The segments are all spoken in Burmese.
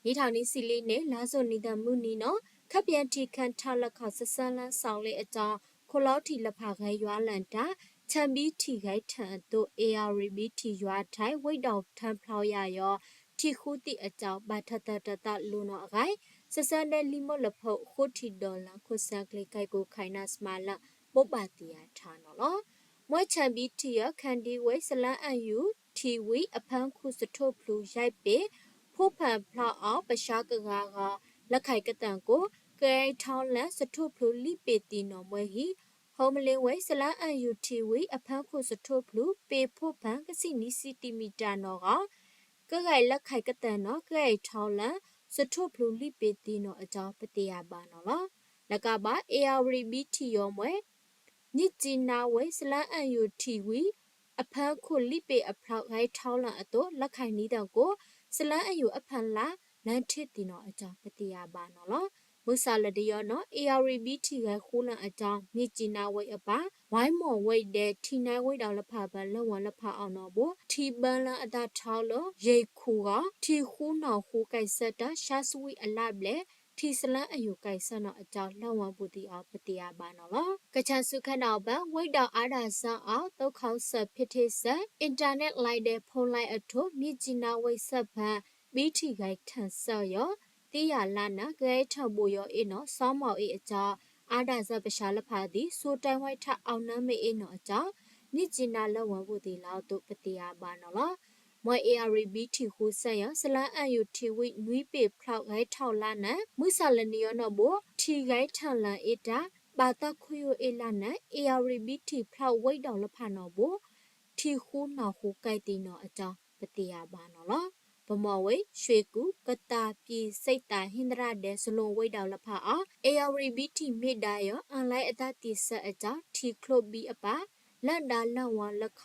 နီထောင်နီစီလေးနဲ့လာစုံနီတမှုနီနော်ခပ်ပြန်တီခန်ထလက်ခဆဆန်းလန်းဆောင်လေအကြောင်းခိုလောက်တီလဖခဲရွာလန်တာချမ်ဘီတီခိုင်ထန်တို့ ARB တီရွာထိုင်ဝိတ်တော်ထန်ဖလောက်ရရောတီခုတီအကြောင်းဘာထတတလူနော်အခိုင်ဆဆန်းတဲ့လီမလဖို့ခိုတီဒေါ်လာခိုဆန်ကလေးကိုက်ကိုခိုင်နာစမာလာပုတ်ပါတီယာထားနော်မွဲချမ်ဘီတီရခန်ဒီဝဲဆလန်အန်ယူတီဝီအဖန်းခုစထုတ်ဖလူရိုက်ပေဖို့ဖန်ဖလောက်အောင်ပရှားကကာကလက်ခိုက်ကတန်ကိုကဲထောင်းလန်စထုတ်ဖလူလိပေတီနော်မွဲဟီဟောမလင်းဝဲဆလန်အန်ယူတီဝီအဖန်းခုစထုတ်ဖလူပေဖို့ဖန်ကစီနီစီတီမီတာနော်ကကဲလက်ခိုက်ကတန်နော်ကဲထောင်းလန်စထုတ်ဖလူလိပေတီနော်အကြောင်းပတိယပါနော်လားလကပါ ARB တီရောမွဲညစ်ဂျီနာဝဲဆလန်အန်ယူတီဝီအဖန်းခုလိပေအဖောက်ခိုင်ထောင်းလန်အတော့လက်ခိုင်နီးတဲ့ကိုဆလန်အယူအဖန်လာလန်ထစ်တီနော်အကြောင်းပတိယပါနော်လားမုဆာလတရောနော် ARB တီကခိုးလန်အကြောင်းညစ်ဂျီနာဝဲအပါဝိုင်းမော်ဝဲတဲ့ထီနိုင်ဝဲတော်လဖပလဝလဖအောင်နော်ဘထီပန်လန်အတာထောင်းလို့ရေခုကထီခူးနော်ခူးကိုက်ဆက်တာရှာဆွီအလပ်လေထီစလန်အယူကိုက်ဆန်တော့အကြောင်းလောက်ဝပူတီအောင်ပတိယပါနော်လားကချန်စုခတ်တော့ပဝိတ်တော်အားဒါဆန်အောင်တုတ်ခေါဆက်ဖြစ်သေးဆက်အင်တာနက်လိုက်တဲ့ဖုန်းလိုက်အထုမြစ်ဂျီနာဝိတ်ဆက်ဖန်ဘီတီကိုက်ထန်ဆော့ရောတီယာလာနာကဲထောက်ဖို့ရောအေနော်စောင်းမော်အေအကြောင်းအားဒါဆပရှာလဖာသည်ဆိုတိုင်ဝိုက်ထအောင်နမ်းမေအေနော်အကြောင်းမြစ်ဂျီနာလောက်ဝပူတီလောက်တို့ပတိယပါနော်လားမွေ ARB တီခုဆက်ရဆလန်အန်ယူတီဝိနွီပေဖောက်ဂိုင်းထောက်လာနမုဆာလနီယောနော်ဘထီဂိုင်းထန်လန်အေတာဘာတခွေယအေလာန ARB တီဖောက်ဝိတ်တော်လဖာနော်ဘထီခုနော်ခုကိုက်တီနော်အကြောင်းပတိယပါနော်လားဗမော်ဝေရွှေကူကတာပြည်စိတ်တာဟင်္ဒရတဲ့ဇလွန်ဝိတ်တော်လဖာအောင် ARB တီမိဒါယောအန်လိုက်အတတိဆက်အကြောင်းထီခလုတ်ဘီအပါလန်ဒါလန်ဝါလက်ခ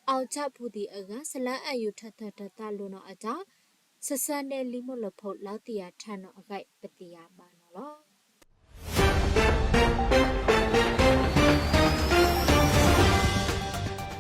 အောင်ချဖူတီအကဆလန်အယူထထတလူနော်အကြောင်းဆဆန်တဲ့လီမလဖို့လောက်တီယာထန်နော်အခိုက်ပတိယပါနော်